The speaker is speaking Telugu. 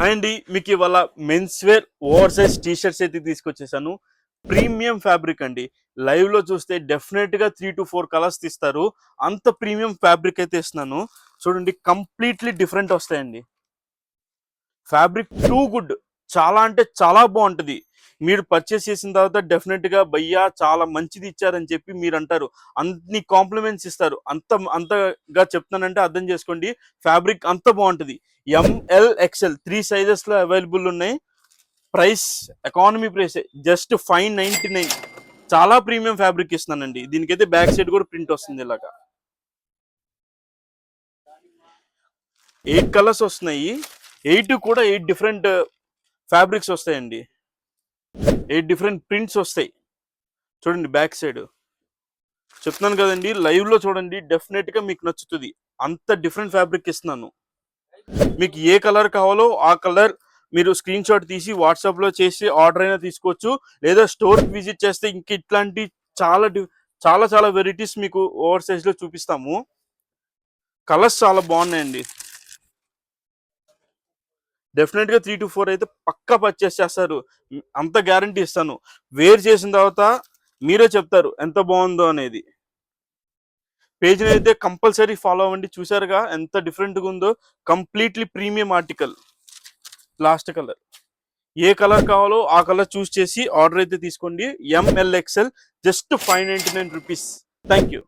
అండి మీకు ఇవాళ men's wear oversize t shirts అయితే తీసుకొచ్చేసాను. ప్రీమియం ఫ్యాబ్రిక్ అండి. లైవ్ లో చూస్తే డెఫినెట్ గా 3 to 4 కలర్స్ తీస్తారు. అంత ప్రీమియం ఫ్యాబ్రిక్ అయితే ఇస్తున్నాను. చూడండి, కంప్లీట్లీ డిఫరెంట్ వస్తాయండి. ఫ్యాబ్రిక్ టూ గుడ్, చాలా అంటే చాలా బాగుంటుంది. మీరు పర్చేస్ చేసిన తర్వాత డెఫినెట్ గా భయ్యా చాలా మంచిది ఇచ్చారని చెప్పి మీరు అంటారు. అన్ని కాంప్లిమెంట్స్ ఇస్తారు. అంతగా చెప్తానంటే అర్థం చేసుకోండి. ఫ్యాబ్రిక్ అంత బాగుంటుంది. ఎంఎల్ ఎక్స్ఎల్ 3 సైజెస్ లో అవైలబుల్ ఉన్నాయి. Price economy price just 599. చాలా ప్రీమియం ఫ్యాబ్రిక్ ఇస్తున్నానండి. దీనికైతే బ్యాక్ సైడ్ కూడా ప్రింట్ వస్తుంది. ఇలాగా 8 కలర్స్ వస్తున్నాయి. 8 కూడా 8 డిఫరెంట్ ఫ్యాబ్రిక్స్ వస్తాయండి. 8 డిఫరెంట్ ప్రింట్స్ వస్తాయి. చూడండి బ్యాక్ సైడ్. చెప్తున్నాను కదండి, లైవ్ లో చూడండి, డెఫినెట్ గా మీకు నచ్చుతుంది. అంత డిఫరెంట్ ఫ్యాబ్రిక్ ఇస్తున్నాను. మీకు ఏ కలర్ కావాలో ఆ కలర్ మీరు స్క్రీన్ షాట్ తీసి వాట్సాప్ లో చేసి ఆర్డర్ అయినా తీసుకోవచ్చు. లేదా స్టోర్ విజిట్ చేస్తే ఇంక ఇట్లాంటి చాలా చాలా చాలా వెరైటీస్ మీకు ఓవర్ సైజ్ లో చూపిస్తాము. కలర్స్ చాలా బాగున్నాయండి. డెఫినెట్ గా 3 to 4 అయితే పక్కా పర్చేస్ చేస్తారు. అంత గ్యారంటీ ఇస్తాను. వేర్ చేసిన తర్వాత మీరే చెప్తారు ఎంత బాగుందో అనేది. పేజ్ని అయితే కంపల్సరీ ఫాలో అవ్వండి. చూసారుగా ఎంత డిఫరెంట్గా ఉందో. Completely premium article. Last colour, ఏ కలర్ కావాలో ఆ కలర్ చూస్ చేసి ఆర్డర్ అయితే తీసుకోండి. M L XL just 599 rupees. Thank you.